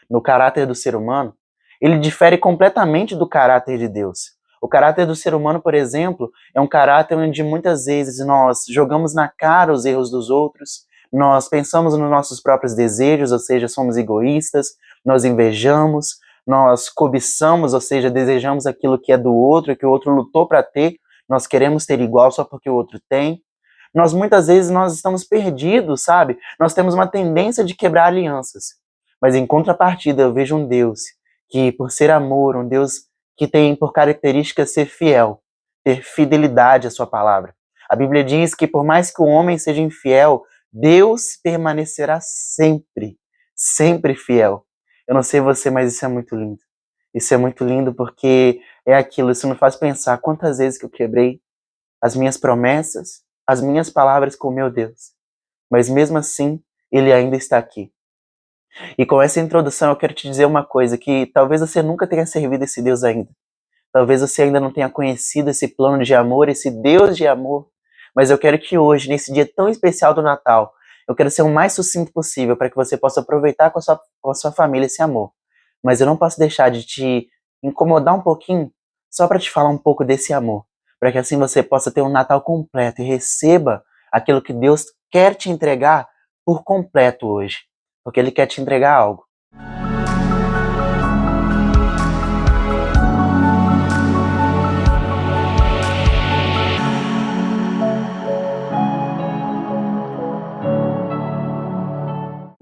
no caráter do ser humano, ele difere completamente do caráter de Deus. O caráter do ser humano, por exemplo, é um caráter onde muitas vezes nós jogamos na cara os erros dos outros, nós pensamos nos nossos próprios desejos, ou seja, somos egoístas, nós invejamos, nós cobiçamos, ou seja, desejamos aquilo que é do outro, que o outro lutou para ter, nós queremos ter igual só porque o outro tem. Nós muitas vezes nós estamos perdidos, sabe? Nós temos uma tendência de quebrar alianças. Mas em contrapartida, eu vejo um Deus que, por ser amor, um Deus que tem por característica ser fiel, ter fidelidade à sua palavra. A Bíblia diz que por mais que o homem seja infiel, Deus permanecerá sempre, sempre fiel. Eu não sei você, mas isso é muito lindo. Isso é muito lindo porque é aquilo, isso me faz pensar quantas vezes que eu quebrei as minhas promessas, as minhas palavras com o meu Deus. Mas mesmo assim, Ele ainda está aqui. E com essa introdução eu quero te dizer uma coisa, que talvez você nunca tenha servido esse Deus ainda. Talvez você ainda não tenha conhecido esse plano de amor, esse Deus de amor. Mas eu quero que hoje, nesse dia tão especial do Natal, eu quero ser o mais sucinto possível para que você possa aproveitar com a sua família esse amor. Mas eu não posso deixar de te incomodar um pouquinho, só para te falar um pouco desse amor. Para que assim você possa ter um Natal completo e receba aquilo que Deus quer te entregar por completo hoje. Porque Ele quer te entregar algo.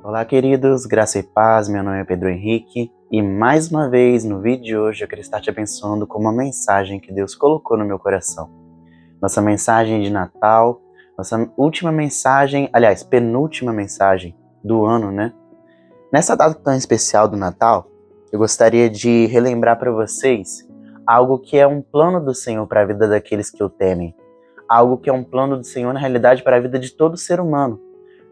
Olá, queridos, graça e paz, meu nome é Pedro Henrique e mais uma vez no vídeo de hoje eu quero estar te abençoando com uma mensagem que Deus colocou no meu coração. Nossa mensagem de Natal, nossa última mensagem, aliás, penúltima mensagem do ano, né? Nessa data tão especial do Natal, eu gostaria de relembrar para vocês algo que é um plano do Senhor para a vida daqueles que o temem. Algo que é um plano do Senhor, na realidade, para a vida de todo ser humano.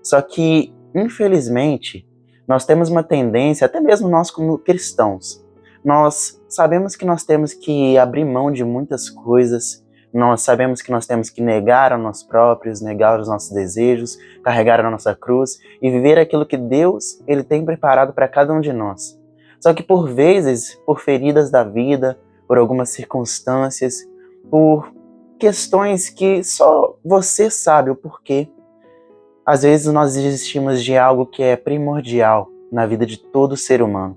Só que, infelizmente, nós temos uma tendência, até mesmo nós como cristãos, nós sabemos que nós temos que abrir mão de muitas coisas, nós sabemos que nós temos que negar a nós próprios, negar os nossos desejos, carregar a nossa cruz e viver aquilo que Deus ele tem preparado para cada um de nós. Só que por vezes, por feridas da vida, por algumas circunstâncias, por questões que só você sabe o porquê, às vezes nós desistimos de algo que é primordial na vida de todo ser humano.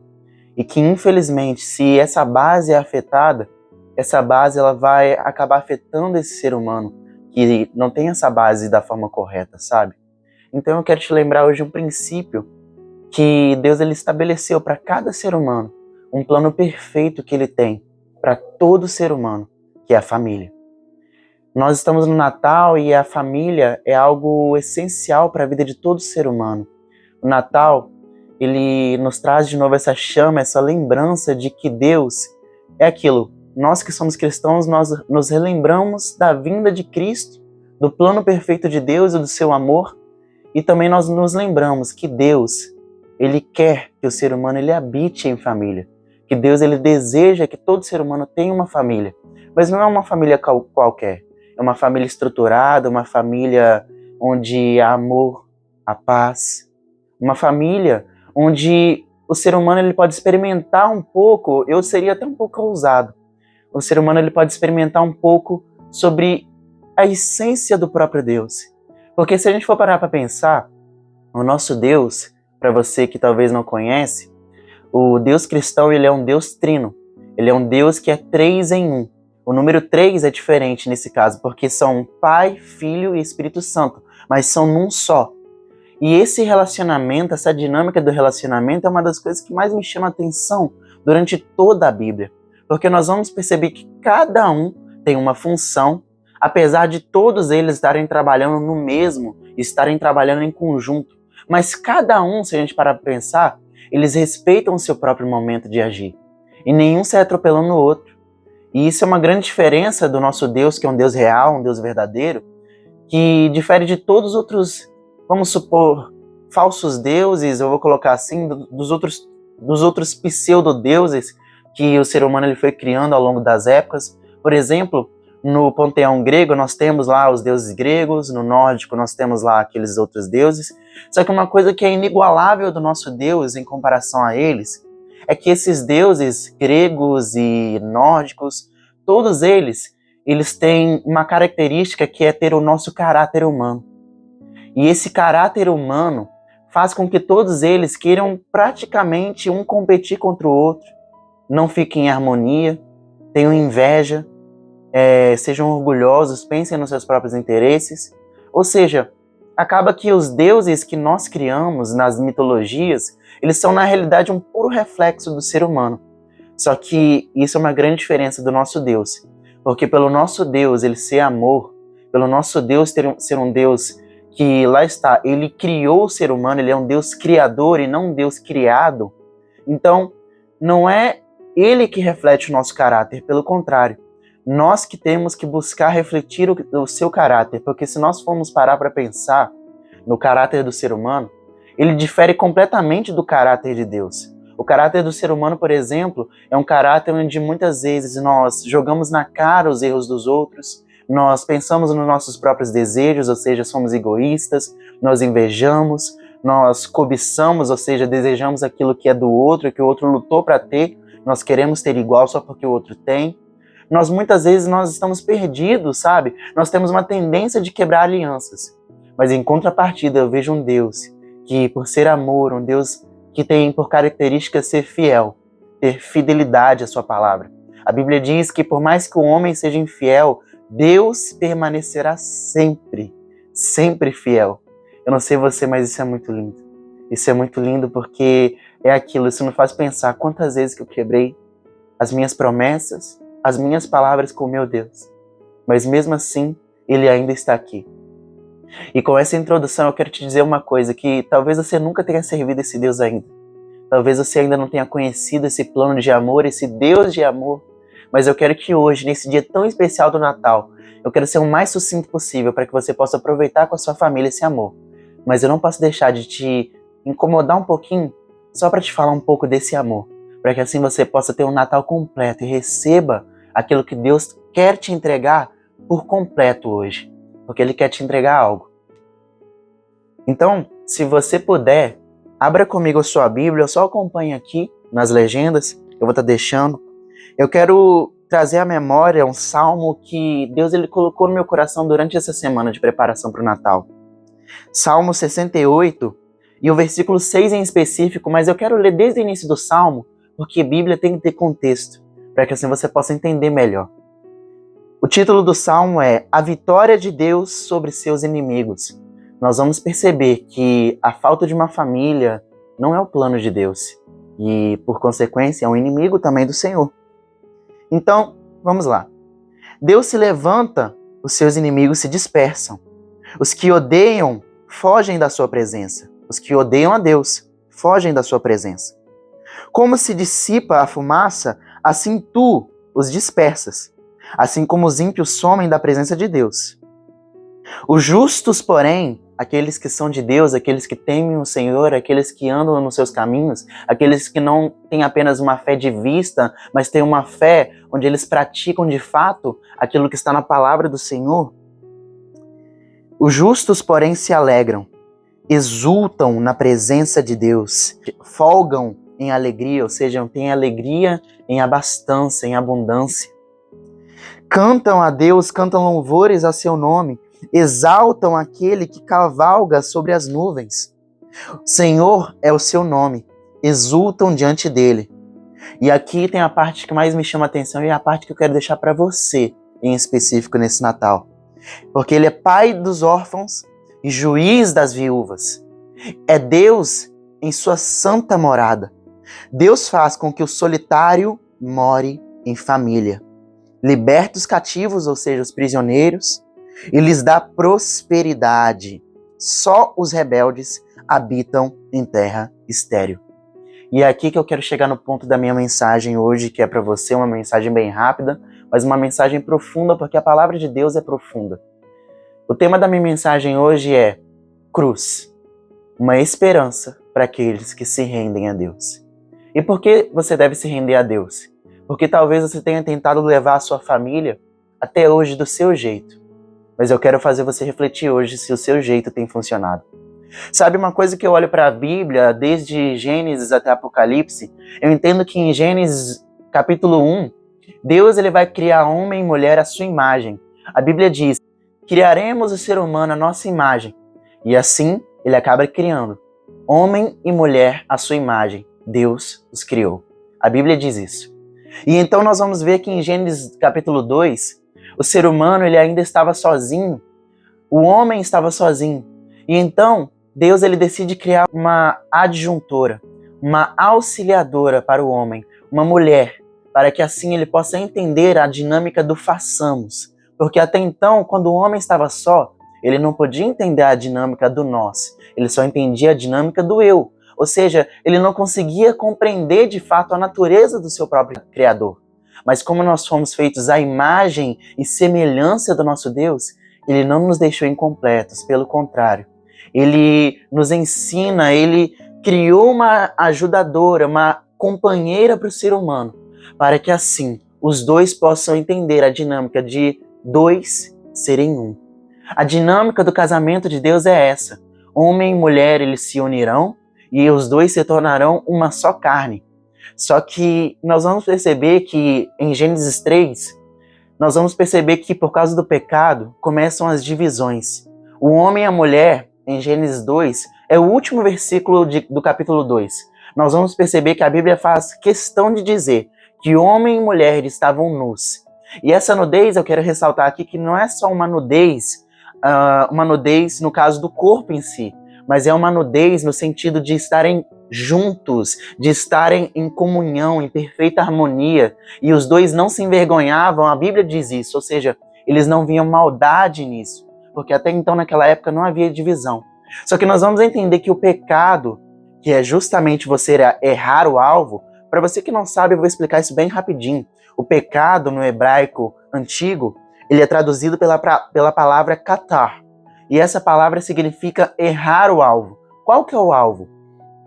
E que, infelizmente, se essa base é afetada, essa base ela vai acabar afetando esse ser humano que não tem essa base da forma correta, sabe? Então eu quero te lembrar hoje um princípio que Deus ele estabeleceu para cada ser humano, um plano perfeito que Ele tem para todo ser humano, que é a família. Nós estamos no Natal e a família é algo essencial para a vida de todo ser humano. O Natal, ele nos traz de novo essa chama, essa lembrança de que Deus é aquilo. Nós que somos cristãos, nós nos relembramos da vinda de Cristo, do plano perfeito de Deus e do seu amor, e também nós nos lembramos que Deus, ele quer que o ser humano ele habite em família, que Deus ele deseja que todo ser humano tenha uma família, mas não é uma família qualquer. É uma família estruturada, uma família onde há amor, há paz. Uma família onde o ser humano ele pode experimentar um pouco, eu seria até um pouco ousado, o ser humano ele pode experimentar um pouco sobre a essência do próprio Deus. Porque se a gente for parar para pensar, o nosso Deus, para você que talvez não conhece, o Deus cristão ele é um Deus trino. Ele é um Deus que é 3 em 1. O número 3 é diferente nesse caso, porque são Pai, Filho e Espírito Santo, mas são num só. E esse relacionamento, essa dinâmica do relacionamento é uma das coisas que mais me chama a atenção durante toda a Bíblia. Porque nós vamos perceber que cada um tem uma função, apesar de todos eles estarem trabalhando no mesmo, estarem trabalhando em conjunto. Mas cada um, se a gente parar para pensar, eles respeitam o seu próprio momento de agir. E nenhum sai atropelando o outro. E isso é uma grande diferença do nosso Deus, que é um Deus real, um Deus verdadeiro, que difere de todos os outros, vamos supor, falsos deuses, eu vou colocar assim, dos outros pseudo-deuses que o ser humano ele foi criando ao longo das épocas. Por exemplo, no panteão grego nós temos lá os deuses gregos, no nórdico nós temos lá aqueles outros deuses, só que uma coisa que é inigualável do nosso Deus em comparação a eles é que esses deuses gregos e nórdicos, todos eles têm uma característica que é ter o nosso caráter humano. E esse caráter humano faz com que todos eles queiram praticamente um competir contra o outro, não fiquem em harmonia, tenham inveja, sejam orgulhosos, pensem nos seus próprios interesses. Ou seja, acaba que os deuses que nós criamos nas mitologias, eles são na realidade um puro reflexo do ser humano. Só que isso é uma grande diferença do nosso Deus. Porque pelo nosso Deus ele ser amor, pelo nosso Deus ser um Deus que, lá está, ele criou o ser humano, ele é um Deus criador e não um Deus criado. Então, não é ele que reflete o nosso caráter, pelo contrário. Nós que temos que buscar refletir o seu caráter, porque se nós formos parar para pensar no caráter do ser humano, ele difere completamente do caráter de Deus. O caráter do ser humano, por exemplo, é um caráter onde muitas vezes nós jogamos na cara os erros dos outros, nós pensamos nos nossos próprios desejos, ou seja, somos egoístas, nós invejamos, nós cobiçamos, ou seja, desejamos aquilo que é do outro, que o outro lutou para ter, nós queremos ter igual só porque o outro tem. Muitas vezes nós estamos perdidos, sabe? Nós temos uma tendência de quebrar alianças. Mas em contrapartida eu vejo um Deus que, por ser amor, um Deus que tem por característica ser fiel, ter fidelidade à sua palavra. A Bíblia diz que por mais que o homem seja infiel, Deus permanecerá sempre, sempre fiel. Eu não sei você, mas isso é muito lindo. Isso é muito lindo porque é aquilo, isso me faz pensar quantas vezes que eu quebrei as minhas promessas, as minhas palavras com o meu Deus. Mas mesmo assim, Ele ainda está aqui. E com essa introdução eu quero te dizer uma coisa, que talvez você nunca tenha servido esse Deus ainda. Talvez você ainda não tenha conhecido esse plano de amor, esse Deus de amor. Mas eu quero que hoje, nesse dia tão especial do Natal, eu quero ser o mais sucinto possível para que você possa aproveitar com a sua família esse amor. Mas eu não posso deixar de te incomodar um pouquinho, só para te falar um pouco desse amor, para que assim você possa ter um Natal completo e receba aquilo que Deus quer te entregar por completo hoje, porque Ele quer te entregar algo. Então, se você puder, abra comigo a sua Bíblia, só acompanhe aqui nas legendas, eu vou estar deixando. Eu quero trazer à memória um salmo que Deus ele colocou no meu coração durante essa semana de preparação para o Natal. Salmo 68, e o versículo 6 em específico, mas eu quero ler desde o início do salmo, porque Bíblia tem que ter contexto, para que assim você possa entender melhor. O título do salmo é A Vitória de Deus sobre seus inimigos. Nós vamos perceber que a falta de uma família não é o plano de Deus, e por consequência é um inimigo também do Senhor. Então, vamos lá. Deus se levanta, os seus inimigos se dispersam. Os que odeiam fogem da sua presença. Os que odeiam a Deus fogem da sua presença. Como se dissipa a fumaça, assim tu os dispersas. Assim como os ímpios somem da presença de Deus. Os justos, porém, aqueles que são de Deus, aqueles que temem o Senhor, aqueles que andam nos seus caminhos, aqueles que não têm apenas uma fé de vista, mas têm uma fé onde eles praticam de fato aquilo que está na palavra do Senhor. Os justos, porém, se alegram, exultam na presença de Deus, folgam em alegria, ou seja, têm alegria em abastança, em abundância. Cantam a Deus, cantam louvores a seu nome, exaltam aquele que cavalga sobre as nuvens. Senhor é o seu nome, exultam diante dele. E aqui tem a parte que mais me chama a atenção e é a parte que eu quero deixar para você, em específico nesse Natal. Porque ele é pai dos órfãos e juiz das viúvas. É Deus em sua santa morada. Deus faz com que o solitário more em família. Liberta os cativos, ou seja, os prisioneiros, e lhes dá prosperidade. Só os rebeldes habitam em terra estéril. E é aqui que eu quero chegar no ponto da minha mensagem hoje, que é para você uma mensagem bem rápida, mas uma mensagem profunda, porque a palavra de Deus é profunda. O tema da minha mensagem hoje é cruz, uma esperança para aqueles que se rendem a Deus. E por que você deve se render a Deus? Porque talvez você tenha tentado levar a sua família até hoje do seu jeito. Mas eu quero fazer você refletir hoje se o seu jeito tem funcionado. Sabe, uma coisa que eu olho para a Bíblia, desde Gênesis até Apocalipse, eu entendo que em Gênesis capítulo 1, Deus ele vai criar homem e mulher à sua imagem. A Bíblia diz: criaremos o ser humano à nossa imagem. E assim, ele acaba criando homem e mulher à sua imagem. Deus os criou. A Bíblia diz isso. E então nós vamos ver que em Gênesis capítulo 2, o ser humano ele ainda estava sozinho. O homem estava sozinho. E então, Deus ele decide criar uma adjuntora, uma auxiliadora para o homem, uma mulher, para que assim ele possa entender a dinâmica do façamos. Porque até então, quando o homem estava só, ele não podia entender a dinâmica do nós, ele só entendia a dinâmica do eu. Ou seja, ele não conseguia compreender de fato a natureza do seu próprio Criador. Mas como nós fomos feitos à imagem e semelhança do nosso Deus, ele não nos deixou incompletos, pelo contrário. Ele nos ensina, ele criou uma ajudadora, uma companheira para o ser humano, para que assim os dois possam entender a dinâmica de dois serem um. A dinâmica do casamento de Deus é essa: homem e mulher eles se unirão e os dois se tornarão uma só carne. Só que nós vamos perceber que em Gênesis 3, nós vamos perceber que por causa do pecado começam as divisões. O homem e a mulher, em Gênesis 2, é o último versículo do capítulo 2. Nós vamos perceber que a Bíblia faz questão de dizer que homem e mulher estavam nus. E essa nudez, eu quero ressaltar aqui que não é só uma nudez no caso do corpo em si, mas é uma nudez no sentido de estarem juntos, de estarem em comunhão, em perfeita harmonia, e os dois não se envergonhavam, a Bíblia diz isso, ou seja, eles não viam maldade nisso, porque até então naquela época não havia divisão. Só que nós vamos entender que o pecado, que é justamente você errar o alvo, para você que não sabe, eu vou explicar isso bem rapidinho. O pecado no hebraico antigo, ele é traduzido pela palavra katar, e essa palavra significa errar o alvo. Qual que é o alvo?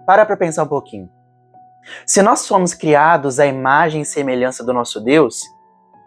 Para pensar um pouquinho. Se nós somos criados à imagem e semelhança do nosso Deus,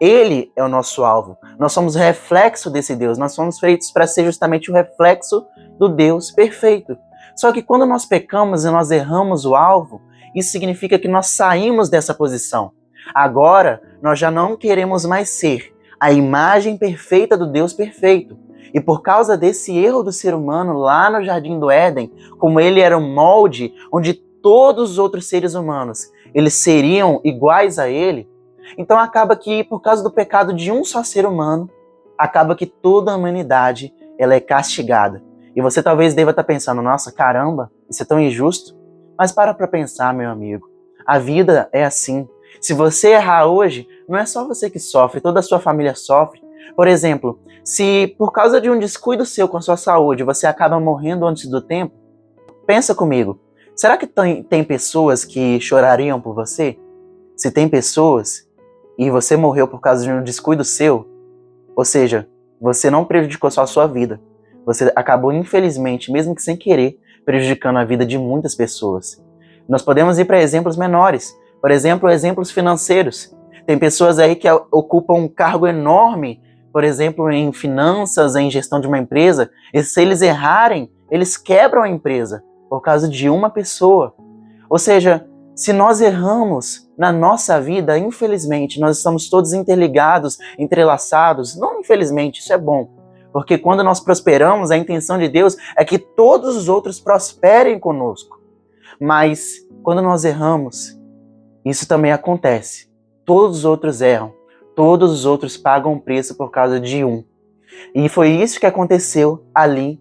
Ele é o nosso alvo. Nós somos reflexo desse Deus. Nós somos feitos para ser justamente o reflexo do Deus perfeito. Só que quando nós pecamos e nós erramos o alvo, isso significa que nós saímos dessa posição. Agora, nós já não queremos mais ser a imagem perfeita do Deus perfeito. E por causa desse erro do ser humano lá no Jardim do Éden, como ele era um molde onde todos os outros seres humanos eles seriam iguais a ele, então acaba que por causa do pecado de um só ser humano, acaba que toda a humanidade ela é castigada. E você talvez deva estar pensando, nossa, caramba, isso é tão injusto. Mas para pensar, meu amigo, a vida é assim. Se você errar hoje, não é só você que sofre, toda a sua família sofre. Por exemplo, se por causa de um descuido seu com a sua saúde, você acaba morrendo antes do tempo, pensa comigo, será que tem pessoas que chorariam por você? Se tem pessoas e você morreu por causa de um descuido seu, ou seja, você não prejudicou só a sua vida, você acabou, infelizmente, mesmo que sem querer, prejudicando a vida de muitas pessoas. Nós podemos ir para exemplos menores, por exemplo, exemplos financeiros. Tem pessoas aí que ocupam um cargo enorme, por exemplo, em finanças, em gestão de uma empresa, e se eles errarem, eles quebram a empresa por causa de uma pessoa. Ou seja, se nós erramos na nossa vida, infelizmente, nós estamos todos interligados, entrelaçados. Não infelizmente, isso é bom. Porque quando nós prosperamos, a intenção de Deus é que todos os outros prosperem conosco. Mas quando nós erramos, isso também acontece. Todos os outros erram. Todos os outros pagam preço por causa de um. E foi isso que aconteceu ali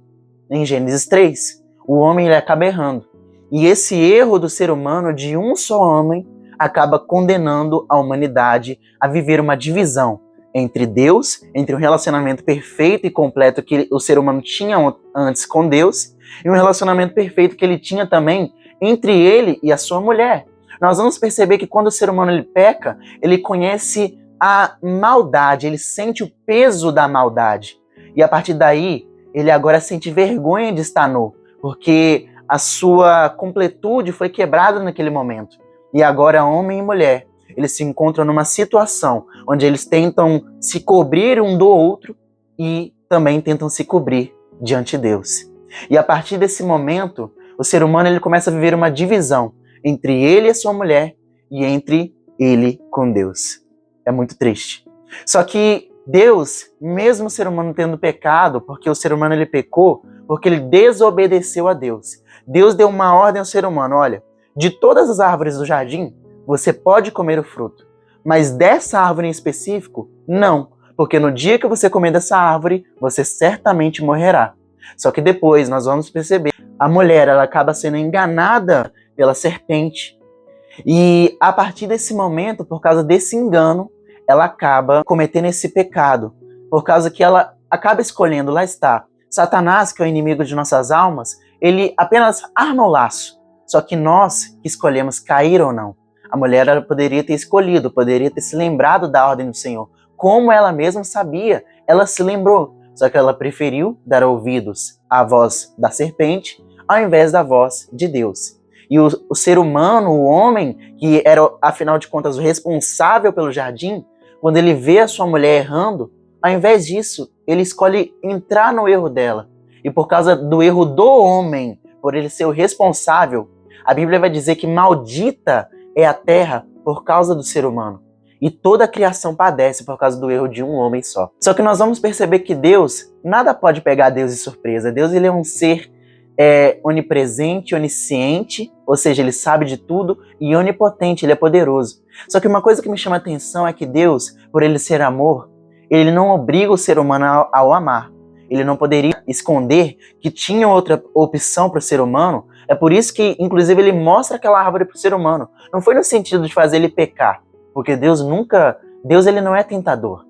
em Gênesis 3. O homem ele acaba errando. E esse erro do ser humano, de um só homem, acaba condenando a humanidade a viver uma divisão entre Deus, entre um relacionamento perfeito e completo que o ser humano tinha antes com Deus, e um relacionamento perfeito que ele tinha também entre ele e a sua mulher. Nós vamos perceber que quando o ser humano ele peca, ele conhece a maldade, ele sente o peso da maldade. E a partir daí, ele agora sente vergonha de estar nu, porque a sua completude foi quebrada naquele momento. E agora, homem e mulher, eles se encontram numa situação onde eles tentam se cobrir um do outro e também tentam se cobrir diante de Deus. E a partir desse momento, o ser humano ele começa a viver uma divisão entre ele e a sua mulher e entre ele com Deus. É muito triste. Só que Deus, mesmo o ser humano tendo pecado, porque o ser humano ele pecou, porque ele desobedeceu a Deus. Deus deu uma ordem ao ser humano, olha, de todas as árvores do jardim, você pode comer o fruto, mas dessa árvore em específico, não, porque no dia que você comer dessa árvore, você certamente morrerá. Só que depois nós vamos perceber, a mulher ela acaba sendo enganada pela serpente, e a partir desse momento, por causa desse engano, ela acaba cometendo esse pecado, por causa que ela acaba escolhendo, lá está, Satanás, que é o inimigo de nossas almas, ele apenas arma o laço, só que nós que escolhemos cair ou não. A mulher ela poderia ter escolhido, poderia ter se lembrado da ordem do Senhor, como ela mesma sabia, ela se lembrou, só que ela preferiu dar ouvidos à voz da serpente, ao invés da voz de Deus. E o ser humano, o homem, que era, afinal de contas, o responsável pelo jardim, quando ele vê a sua mulher errando, ao invés disso, ele escolhe entrar no erro dela. E por causa do erro do homem, por ele ser o responsável, a Bíblia vai dizer que maldita é a terra por causa do ser humano. E toda a criação padece por causa do erro de um homem só. Só que nós vamos perceber que Deus, nada pode pegar Deus de surpresa. Deus ele é um ser onipresente, onisciente, ou seja, ele sabe de tudo, e onipotente, ele é poderoso. Só que uma coisa que me chama a atenção é que Deus, por ele ser amor, ele não obriga o ser humano ao amar. Ele não poderia esconder que tinha outra opção para o ser humano. É por isso que, inclusive, ele mostra aquela árvore para o ser humano. Não foi no sentido de fazer ele pecar, porque Deus ele não é tentador.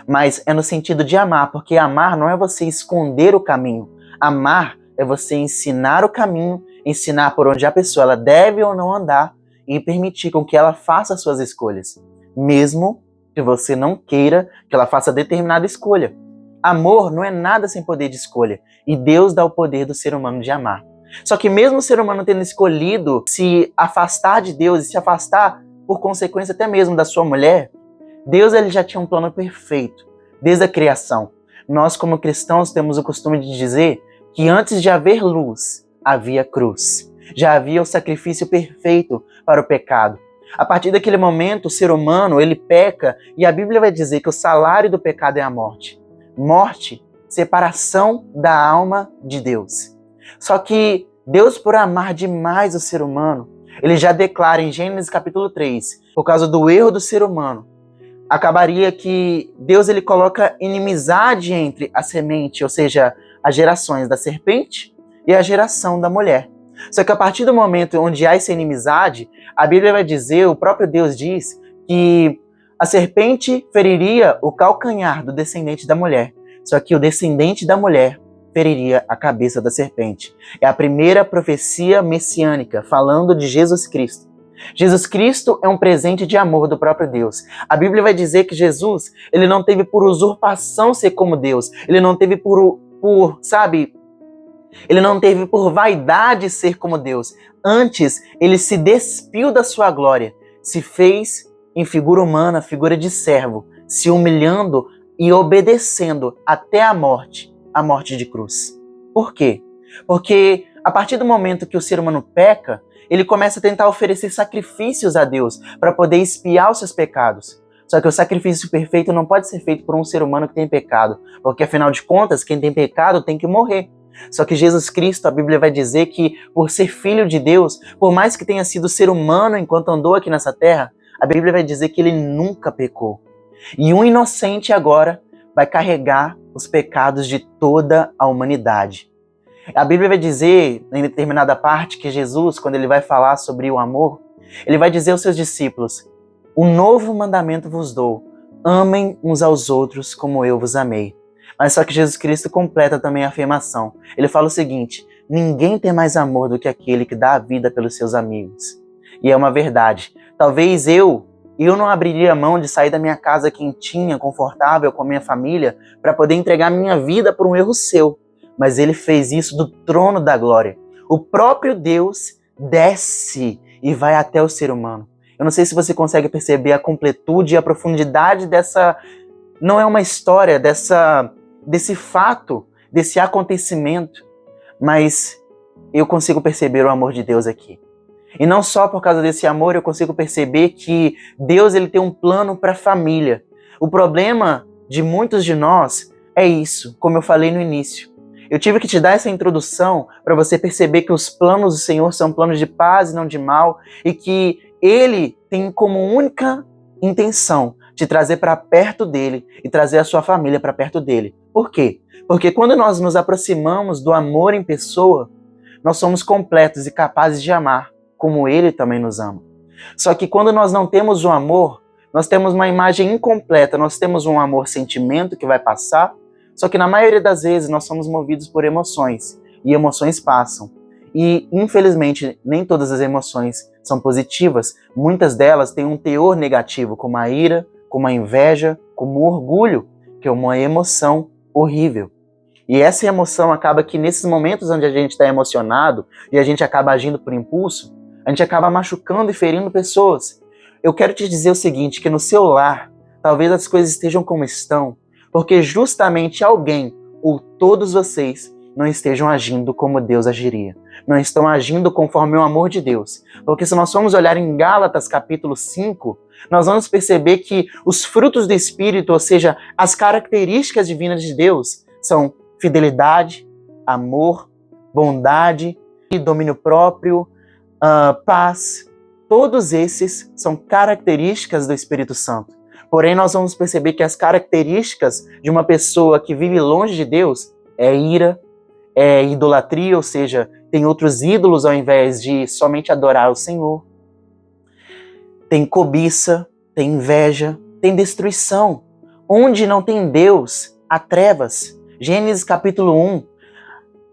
Mas é no sentido de amar, porque amar não é você esconder o caminho. Amar é você ensinar o caminho, ensinar por onde a pessoa ela deve ou não andar e permitir com que ela faça as suas escolhas, mesmo que você não queira que ela faça determinada escolha. Amor não é nada sem poder de escolha, e Deus dá o poder do ser humano de amar. Só que mesmo o ser humano tendo escolhido se afastar de Deus e se afastar por consequência até mesmo da sua mulher, Deus ele já tinha um plano perfeito, desde a criação. Nós como cristãos temos o costume de dizer que antes de haver luz, havia cruz. Já havia o sacrifício perfeito para o pecado. A partir daquele momento, o ser humano, ele peca, e a Bíblia vai dizer que o salário do pecado é a morte. Morte, separação da alma de Deus. Só que Deus, por amar demais o ser humano, ele já declara em Gênesis capítulo 3, por causa do erro do ser humano, acabaria que Deus ele coloca inimizade entre a semente, ou seja, as gerações da serpente e a geração da mulher. Só que a partir do momento onde há essa inimizade, a Bíblia vai dizer, o próprio Deus diz, que a serpente feriria o calcanhar do descendente da mulher, só que o descendente da mulher feriria a cabeça da serpente. É a primeira profecia messiânica, falando de Jesus Cristo. Jesus Cristo é um presente de amor do próprio Deus. A Bíblia vai dizer que Jesus, ele não teve por usurpação ser como Deus, ele não teve ele não teve por vaidade ser como Deus. Antes, ele se despiu da sua glória, se fez em figura humana, figura de servo, se humilhando e obedecendo até a morte de cruz. Por quê? Porque a partir do momento que o ser humano peca, ele começa a tentar oferecer sacrifícios a Deus para poder expiar os seus pecados. Só que o sacrifício perfeito não pode ser feito por um ser humano que tem pecado, porque afinal de contas, quem tem pecado tem que morrer. Só que Jesus Cristo, a Bíblia vai dizer que por ser filho de Deus, por mais que tenha sido ser humano enquanto andou aqui nessa terra, a Bíblia vai dizer que ele nunca pecou. E um inocente agora vai carregar os pecados de toda a humanidade. A Bíblia vai dizer, em determinada parte, que Jesus, quando ele vai falar sobre o amor, ele vai dizer aos seus discípulos: "Um novo mandamento vos dou, amem uns aos outros como eu vos amei." Mas só que Jesus Cristo completa também a afirmação. Ele fala o seguinte: "Ninguém tem mais amor do que aquele que dá a vida pelos seus amigos." E é uma verdade. Talvez eu não abriria mão de sair da minha casa quentinha, confortável com a minha família, para poder entregar minha vida por um erro seu. Mas ele fez isso do trono da glória. O próprio Deus desce e vai até o ser humano. Eu não sei se você consegue perceber a completude e a profundidade dessa... Não é uma história desse fato, desse acontecimento. mas eu consigo perceber o amor de Deus aqui. E não só por causa desse amor, eu consigo perceber que Deus ele tem um plano para a família. O problema de muitos de nós é isso, como eu falei no início. Eu tive que te dar essa introdução para você perceber que os planos do Senhor são planos de paz e não de mal, e que Ele tem como única intenção te trazer para perto dele e trazer a sua família para perto dele. Por quê? Porque quando nós nos aproximamos do amor em pessoa, nós somos completos e capazes de amar, como Ele também nos ama. Só que quando nós não temos o amor, nós temos uma imagem incompleta, nós temos um amor-sentimento que vai passar, só que na maioria das vezes nós somos movidos por emoções, e emoções passam. E, infelizmente, nem todas as emoções são positivas, muitas delas têm um teor negativo, como a ira, como a inveja, como o orgulho, que é uma emoção horrível. E essa emoção acaba que nesses momentos onde a gente está emocionado e a gente acaba agindo por impulso, a gente acaba machucando e ferindo pessoas. Eu quero te dizer o seguinte, que no seu lar, talvez as coisas estejam como estão, porque justamente alguém, ou todos vocês, não estejam agindo como Deus agiria. Não estão agindo conforme o amor de Deus. Porque se nós formos olhar em Gálatas capítulo 5, nós vamos perceber que os frutos do Espírito, ou seja, as características divinas de Deus, são fidelidade, amor, bondade, domínio próprio, paz. Todos esses são características do Espírito Santo. Porém, nós vamos perceber que as características de uma pessoa que vive longe de Deus é ira, é idolatria, ou seja, tem outros ídolos ao invés de somente adorar o Senhor. Tem cobiça, tem inveja, tem destruição. Onde não tem Deus, há trevas. Gênesis capítulo 1.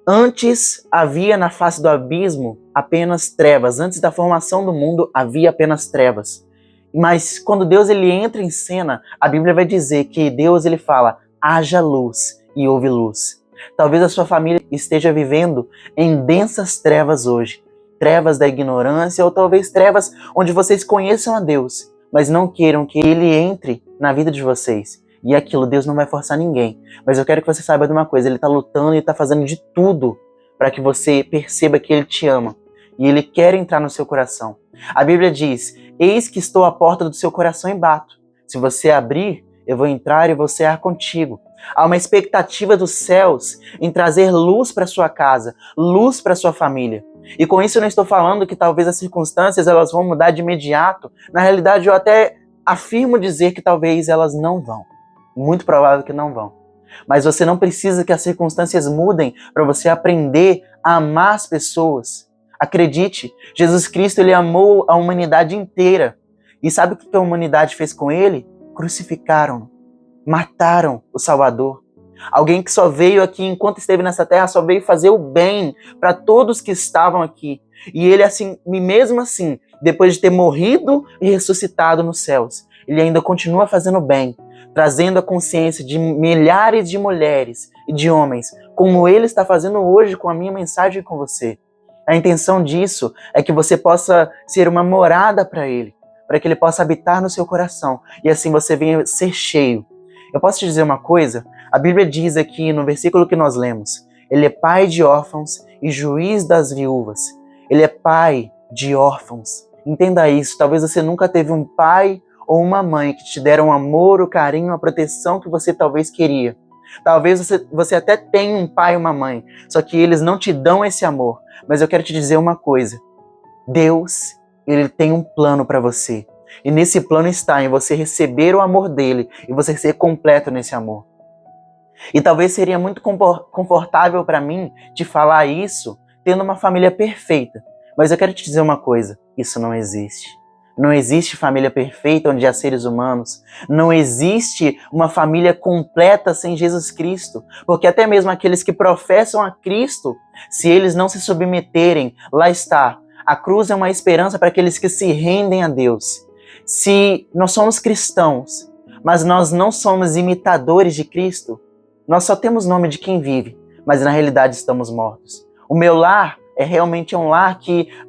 Antes havia na face do abismo apenas trevas. Antes da formação do mundo havia apenas trevas. Mas quando Deus ele entra em cena, a Bíblia vai dizer que Deus ele fala, haja luz e houve luz. Talvez a sua família esteja vivendo em densas trevas hoje. Trevas da ignorância ou talvez trevas onde vocês conheçam a Deus, mas não queiram que Ele entre na vida de vocês. E aquilo, Deus não vai forçar ninguém. Mas eu quero que você saiba de uma coisa, Ele está lutando e está fazendo de tudo para que você perceba que Ele te ama. E Ele quer entrar no seu coração. A Bíblia diz, eis que estou à porta do seu coração e bato. Se você abrir, eu vou entrar e vou cear contigo. Há uma expectativa dos céus em trazer luz para sua casa, luz para sua família. E com isso eu não estou falando que talvez as circunstâncias elas vão mudar de imediato. Na realidade, eu até afirmo dizer que talvez elas não vão. Muito provável que não vão. Mas você não precisa que as circunstâncias mudem para você aprender a amar as pessoas. Acredite, Jesus Cristo ele amou a humanidade inteira. E sabe o que a humanidade fez com ele? Crucificaram-no. Mataram o Salvador. Alguém que só veio aqui enquanto esteve nessa terra, só veio fazer o bem para todos que estavam aqui. E ele assim, e mesmo assim, depois de ter morrido e ressuscitado nos céus, ele ainda continua fazendo bem, trazendo a consciência de milhares de mulheres e de homens, como ele está fazendo hoje com a minha mensagem com você. A intenção disso é que você possa ser uma morada para ele, para que ele possa habitar no seu coração e assim você venha ser cheio. Eu posso te dizer uma coisa? A Bíblia diz aqui no versículo que nós lemos, ele é pai de órfãos e juiz das viúvas. Ele é pai de órfãos. Entenda isso, talvez você nunca teve um pai ou uma mãe que te deram o amor, o carinho, a proteção que você talvez queria. Talvez você até tenha um pai e uma mãe, só que eles não te dão esse amor. Mas eu quero te dizer uma coisa, Deus, ele tem um plano para você. E nesse plano está em você receber o amor dele e você ser completo nesse amor. E talvez seria muito confortável para mim te falar isso tendo uma família perfeita. Mas eu quero te dizer uma coisa, isso não existe. Não existe família perfeita onde há seres humanos. Não existe uma família completa sem Jesus Cristo. Porque até mesmo aqueles que professam a Cristo, se eles não se submeterem, lá está. A cruz é uma esperança para aqueles que se rendem a Deus. Se nós somos cristãos, mas nós não somos imitadores de Cristo, nós só temos nome de quem vive, mas na realidade estamos mortos. O meu lar é realmente um lar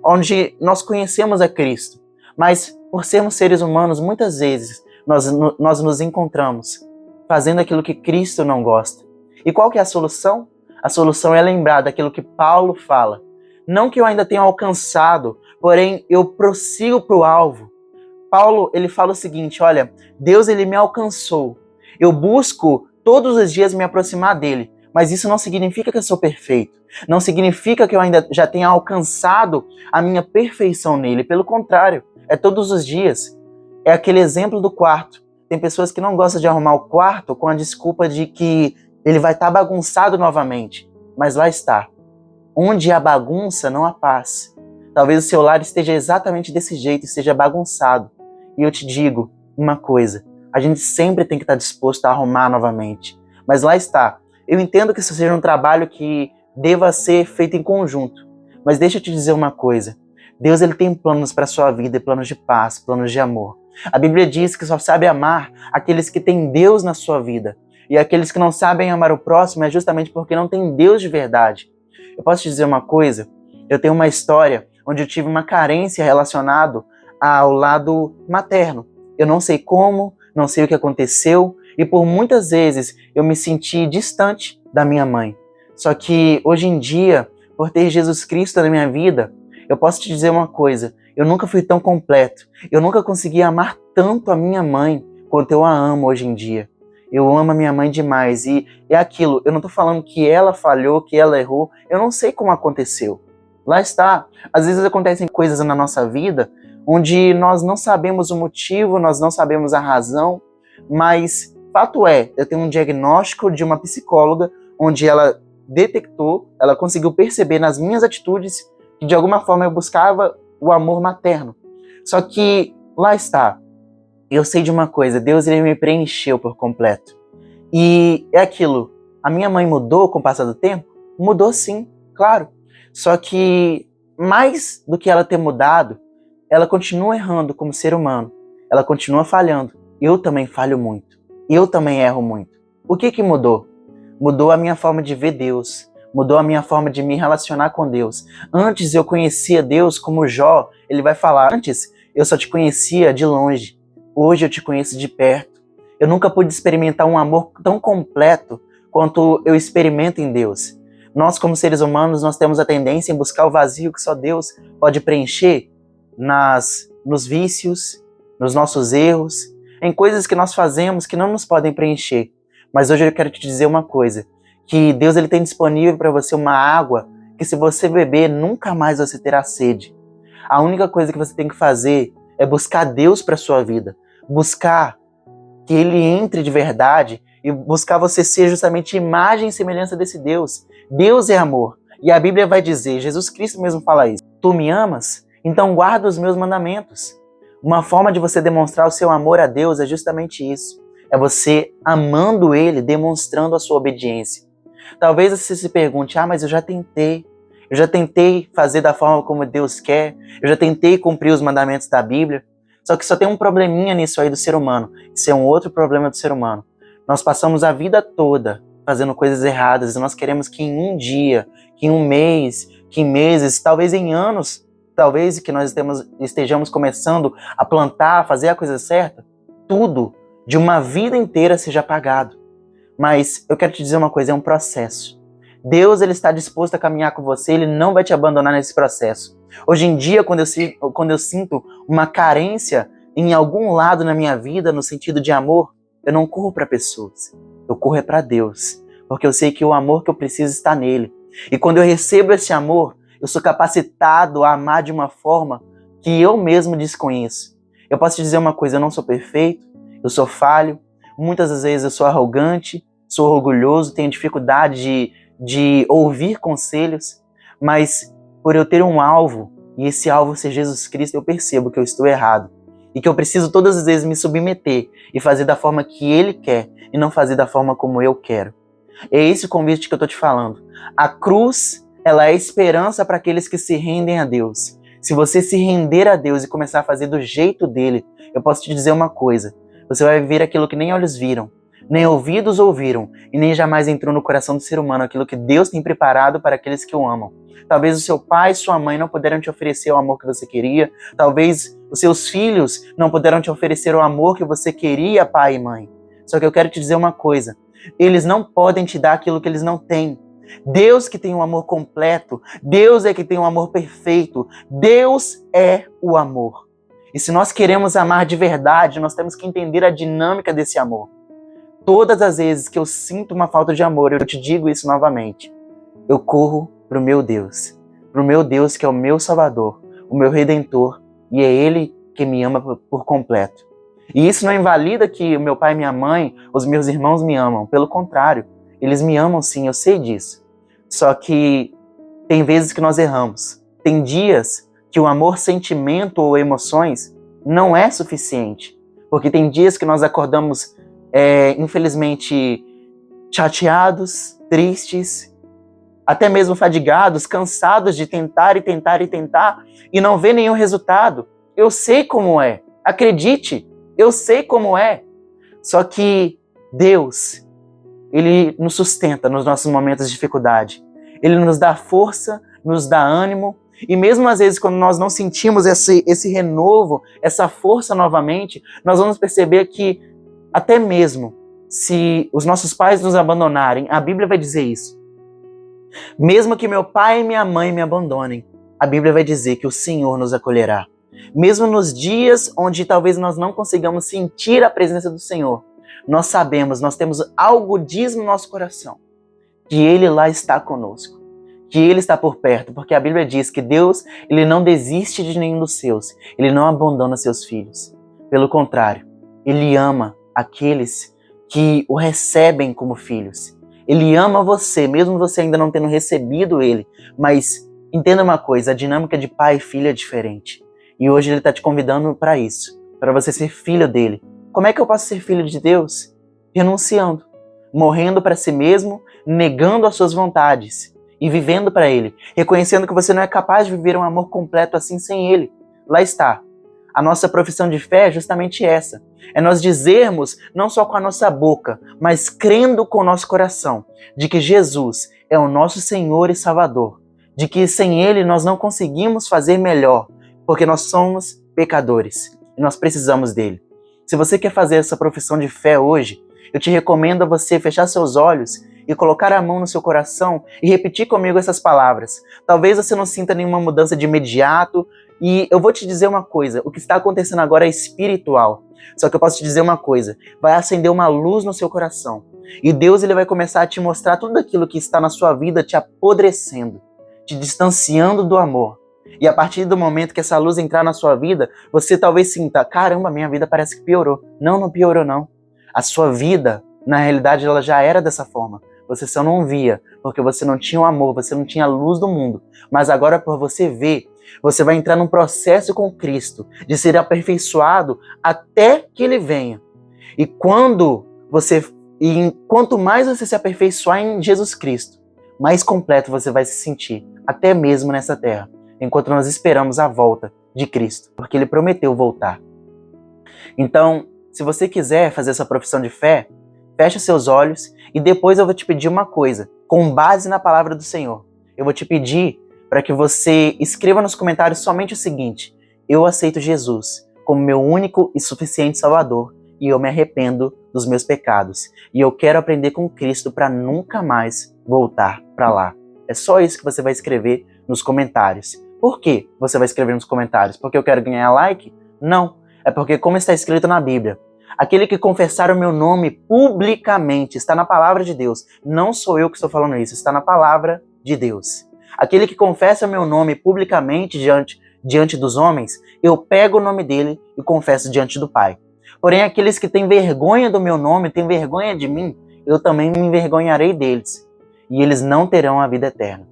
onde nós conhecemos a Cristo, mas por sermos seres humanos, muitas vezes nós nos encontramos fazendo aquilo que Cristo não gosta. E qual que é a solução? A solução é lembrar daquilo que Paulo fala. Não que eu ainda tenha alcançado, porém eu prossigo para o alvo. Paulo, ele fala o seguinte, olha, Deus ele me alcançou. Eu busco todos os dias me aproximar dele, mas isso não significa que eu sou perfeito. Não significa que eu ainda já tenha alcançado a minha perfeição nele. Pelo contrário, é todos os dias. É aquele exemplo do quarto. Tem pessoas que não gostam de arrumar o quarto com a desculpa de que ele vai estar bagunçado novamente. Mas lá está. Onde há bagunça, não há paz. Talvez o seu lar esteja exatamente desse jeito, esteja bagunçado. E eu te digo uma coisa, a gente sempre tem que estar disposto a arrumar novamente. Mas lá está. Eu entendo que isso seja um trabalho que deva ser feito em conjunto. Mas deixa eu te dizer uma coisa. Deus ele tem planos para a sua vida, planos de paz, planos de amor. A Bíblia diz que só sabe amar aqueles que têm Deus na sua vida. E aqueles que não sabem amar o próximo é justamente porque não tem Deus de verdade. Eu posso te dizer uma coisa? Eu tenho uma história onde eu tive uma carência relacionada ao lado materno. Eu não sei como, não sei o que aconteceu, e por muitas vezes eu me senti distante da minha mãe. Só que hoje em dia, por ter Jesus Cristo na minha vida, eu posso te dizer uma coisa, eu nunca fui tão completo, eu nunca consegui amar tanto a minha mãe quanto eu a amo hoje em dia. Eu amo a minha mãe demais e é aquilo, eu não tô falando que ela falhou, que ela errou, eu não sei como aconteceu. Lá está, às vezes acontecem coisas na nossa vida onde nós não sabemos o motivo, nós não sabemos a razão, mas fato é, eu tenho um diagnóstico de uma psicóloga onde ela detectou, ela conseguiu perceber nas minhas atitudes que de alguma forma eu buscava o amor materno. Só que lá está, eu sei de uma coisa, Deus ele me preencheu por completo. E é aquilo, a minha mãe mudou com o passar do tempo? Mudou sim, claro. Só que mais do que ela ter mudado, ela continua errando como ser humano. Ela continua falhando. Eu também falho muito. Eu também erro muito. O que mudou? Mudou a minha forma de ver Deus. Mudou a minha forma de me relacionar com Deus. Antes eu conhecia Deus como Jó. Ele vai falar, antes eu só te conhecia de longe. Hoje eu te conheço de perto. Eu nunca pude experimentar um amor tão completo quanto eu experimento em Deus. Nós, como seres humanos, nós temos a tendência em buscar o vazio que só Deus pode preencher nos vícios, nos nossos erros, em coisas que nós fazemos que não nos podem preencher. Mas hoje eu quero te dizer uma coisa, que Deus ele tem disponível para você uma água que se você beber, nunca mais você terá sede. A única coisa que você tem que fazer é buscar Deus para sua vida, buscar que Ele entre de verdade e buscar você ser justamente imagem e semelhança desse Deus. Deus é amor. E a Bíblia vai dizer, Jesus Cristo mesmo fala isso, tu me amas? Então guarda os meus mandamentos. Uma forma de você demonstrar o seu amor a Deus é justamente isso. É você amando Ele, demonstrando a sua obediência. Talvez você se pergunte, mas eu já tentei fazer da forma como Deus quer, eu já tentei cumprir os mandamentos da Bíblia, só que só tem um probleminha nisso aí do ser humano. Isso é um outro problema do ser humano. Nós passamos a vida toda fazendo coisas erradas e nós queremos que em um dia, que em um mês, que em meses, talvez em anos, talvez que nós estejamos começando a plantar, a fazer a coisa certa, tudo de uma vida inteira seja apagado. Mas eu quero te dizer uma coisa, é um processo. Deus ele está disposto a caminhar com você, Ele não vai te abandonar nesse processo. Hoje em dia, quando eu sinto uma carência em algum lado na minha vida, no sentido de amor, eu não corro para pessoas, eu corro para Deus, porque eu sei que o amor que eu preciso está nele. E quando eu recebo esse amor, eu sou capacitado a amar de uma forma que eu mesmo desconheço. Eu posso te dizer uma coisa, eu não sou perfeito, eu sou falho, muitas das vezes eu sou arrogante, sou orgulhoso, tenho dificuldade de ouvir conselhos, mas por eu ter um alvo, e esse alvo ser Jesus Cristo, eu percebo que eu estou errado. E que eu preciso todas as vezes me submeter e fazer da forma que Ele quer, e não fazer da forma como eu quero. É esse o convite que eu estou te falando. A cruz, ela é esperança para aqueles que se rendem a Deus. Se você se render a Deus e começar a fazer do jeito dele, eu posso te dizer uma coisa. Você vai viver aquilo que nem olhos viram, nem ouvidos ouviram, e nem jamais entrou no coração do ser humano aquilo que Deus tem preparado para aqueles que o amam. Talvez o seu pai e sua mãe não puderam te oferecer o amor que você queria. Talvez os seus filhos não puderam te oferecer o amor que você queria, pai e mãe. Só que eu quero te dizer uma coisa. Eles não podem te dar aquilo que eles não têm. Deus que tem um amor completo, Deus é que tem um amor perfeito, Deus é o amor. E se nós queremos amar de verdade, nós temos que entender a dinâmica desse amor. Todas as vezes que eu sinto uma falta de amor, eu te digo isso novamente, eu corro para o meu Deus que é o meu Salvador, o meu Redentor, e é Ele que me ama por completo. E isso não invalida que o meu pai e minha mãe, os meus irmãos me amam, pelo contrário, eles me amam sim, eu sei disso. Só que tem vezes que nós erramos, tem dias que o amor, sentimento ou emoções não é suficiente, porque tem dias que nós acordamos, infelizmente, chateados, tristes, até mesmo fadigados, cansados de tentar e não ver nenhum resultado. Eu sei como é, acredite, eu sei como é. Só que Deus, Ele nos sustenta nos nossos momentos de dificuldade. Ele nos dá força, nos dá ânimo, e mesmo às vezes quando nós não sentimos esse renovo, essa força novamente, nós vamos perceber que até mesmo se os nossos pais nos abandonarem, a Bíblia vai dizer isso. Mesmo que meu pai e minha mãe me abandonem, a Bíblia vai dizer que o Senhor nos acolherá. Mesmo nos dias onde talvez nós não consigamos sentir a presença do Senhor, nós sabemos, nós temos algo diz no nosso coração, que Ele lá está conosco, que Ele está por perto, porque a Bíblia diz que Deus, Ele não desiste de nenhum dos seus, Ele não abandona seus filhos. Pelo contrário, Ele ama aqueles que o recebem como filhos. Ele ama você, mesmo você ainda não tendo recebido Ele. Mas entenda uma coisa, a dinâmica de pai e filho é diferente. E hoje Ele está te convidando para isso, para você ser filho dEle. Como é que eu posso ser filho de Deus? Renunciando, morrendo para si mesmo, negando as suas vontades e vivendo para Ele. Reconhecendo que você não é capaz de viver um amor completo assim sem Ele. Lá está. A nossa profissão de fé é justamente essa. É nós dizermos, não só com a nossa boca, mas crendo com o nosso coração, de que Jesus é o nosso Senhor e Salvador. De que sem Ele nós não conseguimos fazer melhor, porque nós somos pecadores e nós precisamos dEle. Se você quer fazer essa profissão de fé hoje, eu te recomendo a você fechar seus olhos e colocar a mão no seu coração e repetir comigo essas palavras. Talvez você não sinta nenhuma mudança de imediato, e eu vou te dizer uma coisa, o que está acontecendo agora é espiritual. Só que eu posso te dizer uma coisa, vai acender uma luz no seu coração. E Deus ele vai começar a te mostrar tudo aquilo que está na sua vida te apodrecendo, te distanciando do amor. E a partir do momento que essa luz entrar na sua vida, você talvez sinta, caramba, minha vida parece que piorou. Não, não piorou não. A sua vida, na realidade, ela já era dessa forma. Você só não via, porque você não tinha o amor, você não tinha a luz do mundo. Mas agora, por você ver, você vai entrar num processo com Cristo, de ser aperfeiçoado até que Ele venha. E quanto mais você se aperfeiçoar em Jesus Cristo, mais completo você vai se sentir, até mesmo nessa terra, enquanto nós esperamos a volta de Cristo, porque Ele prometeu voltar. Então, se você quiser fazer essa profissão de fé, feche seus olhos e depois eu vou te pedir uma coisa, com base na palavra do Senhor. Eu vou te pedir para que você escreva nos comentários somente o seguinte: eu aceito Jesus como meu único e suficiente Salvador e eu me arrependo dos meus pecados. E eu quero aprender com Cristo para nunca mais voltar para lá. É só isso que você vai escrever nos comentários. Por que você vai escrever nos comentários? Porque eu quero ganhar like? Não. É porque, como está escrito na Bíblia, aquele que confessar o meu nome publicamente, está na palavra de Deus. Não sou eu que estou falando isso, está na palavra de Deus. Aquele que confessa o meu nome publicamente diante dos homens, eu pego o nome dele e confesso diante do Pai. Porém, aqueles que têm vergonha do meu nome, têm vergonha de mim, eu também me envergonharei deles. E eles não terão a vida eterna.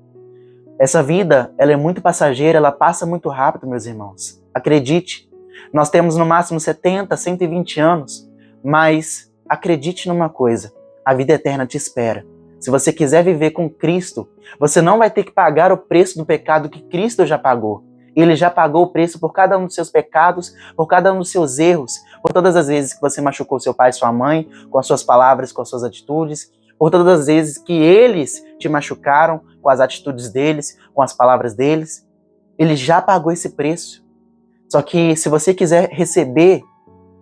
Essa vida, ela é muito passageira, ela passa muito rápido, meus irmãos. Acredite, nós temos no máximo 70, 120 anos, mas acredite numa coisa, a vida eterna te espera. Se você quiser viver com Cristo, você não vai ter que pagar o preço do pecado que Cristo já pagou. Ele já pagou o preço por cada um dos seus pecados, por cada um dos seus erros, por todas as vezes que você machucou seu pai e sua mãe, com as suas palavras, com as suas atitudes, por todas as vezes que eles te machucaram, com as atitudes deles, com as palavras deles. Ele já pagou esse preço. Só que se você quiser receber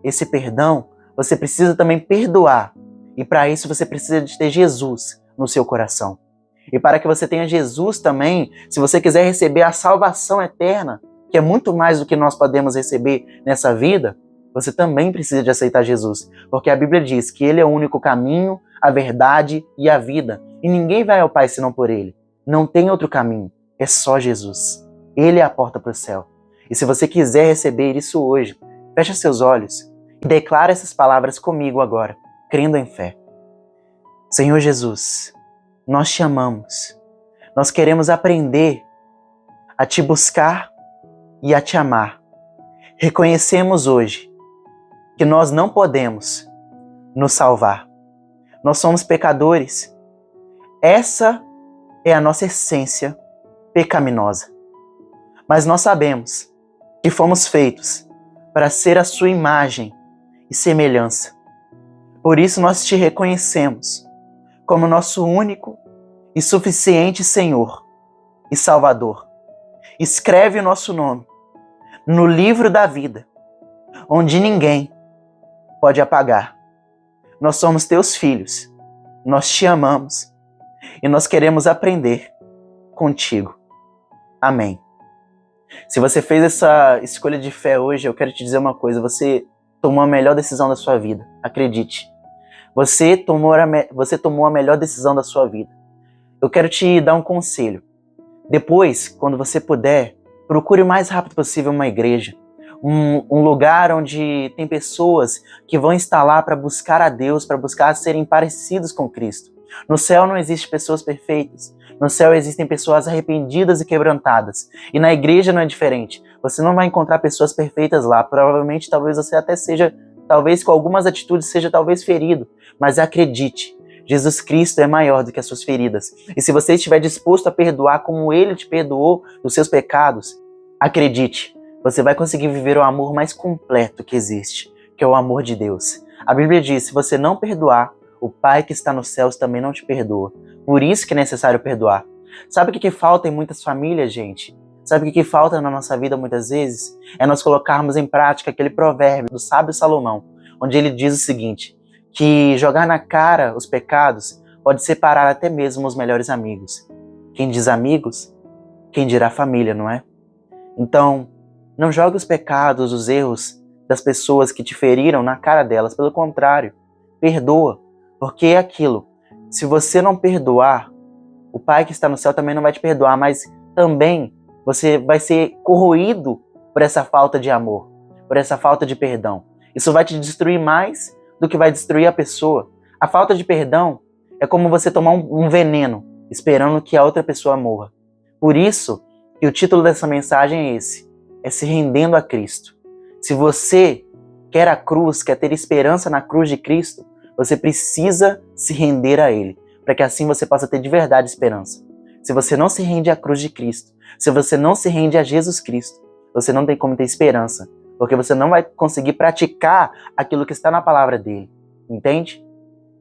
esse perdão, você precisa também perdoar. E para isso você precisa de ter Jesus no seu coração. E para que você tenha Jesus também, se você quiser receber a salvação eterna, que é muito mais do que nós podemos receber nessa vida, você também precisa de aceitar Jesus. Porque a Bíblia diz que Ele é o único caminho, a verdade e a vida. E ninguém vai ao Pai senão por Ele. Não tem outro caminho, é só Jesus. Ele é a porta para o céu. E se você quiser receber isso hoje, feche seus olhos e declara essas palavras comigo agora, crendo em fé. Senhor Jesus, nós te amamos. Nós queremos aprender a te buscar e a te amar. Reconhecemos hoje que nós não podemos nos salvar. Nós somos pecadores. Essa é a nossa essência pecaminosa. Mas nós sabemos que fomos feitos para ser a sua imagem e semelhança. Por isso nós te reconhecemos como nosso único e suficiente Senhor e Salvador. Escreve o nosso nome no livro da vida, onde ninguém pode apagar. Nós somos teus filhos, nós te amamos e nós queremos aprender contigo. Amém. Se você fez essa escolha de fé hoje, eu quero te dizer uma coisa, você tomou a melhor decisão da sua vida, acredite. Você tomou a melhor decisão da sua vida. Eu quero te dar um conselho. Depois, quando você puder, procure o mais rápido possível uma igreja, um lugar onde tem pessoas que vão estar lá para buscar a Deus, para buscar serem parecidos com Cristo. No céu não existem pessoas perfeitas. No céu existem pessoas arrependidas e quebrantadas. E na igreja não é diferente. Você não vai encontrar pessoas perfeitas lá. Provavelmente, talvez você até seja, talvez com algumas atitudes, seja talvez ferido. Mas acredite, Jesus Cristo é maior do que as suas feridas. E se você estiver disposto a perdoar como Ele te perdoou dos seus pecados, acredite, você vai conseguir viver o amor mais completo que existe, que é o amor de Deus. A Bíblia diz, se você não perdoar, o Pai que está nos céus também não te perdoa. Por isso que é necessário perdoar. Sabe o que falta em muitas famílias, gente? Sabe o que falta na nossa vida muitas vezes? É nós colocarmos em prática aquele provérbio do sábio Salomão, onde ele diz o seguinte, que jogar na cara os pecados pode separar até mesmo os melhores amigos. Quem diz amigos, quem dirá família, não é? Então, não jogue os pecados, os erros das pessoas que te feriram na cara delas. Pelo contrário, perdoa. Porque é aquilo, se você não perdoar, o Pai que está no céu também não vai te perdoar, mas também você vai ser corroído por essa falta de amor, por essa falta de perdão. Isso vai te destruir mais do que vai destruir a pessoa. A falta de perdão é como você tomar um veneno, esperando que a outra pessoa morra. Por isso, que o título dessa mensagem é esse, é se rendendo a Cristo. Se você quer a cruz, quer ter esperança na cruz de Cristo, você precisa se render a Ele, para que assim você possa ter de verdade esperança. Se você não se rende à cruz de Cristo, se você não se rende a Jesus Cristo, você não tem como ter esperança, porque você não vai conseguir praticar aquilo que está na palavra dele, entende?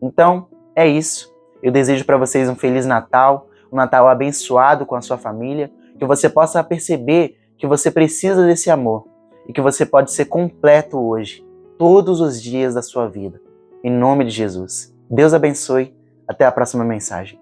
Então, é isso. Eu desejo para vocês um Feliz Natal, um Natal abençoado com a sua família, que você possa perceber que você precisa desse amor e que você pode ser completo hoje, todos os dias da sua vida. Em nome de Jesus. Deus abençoe. Até a próxima mensagem.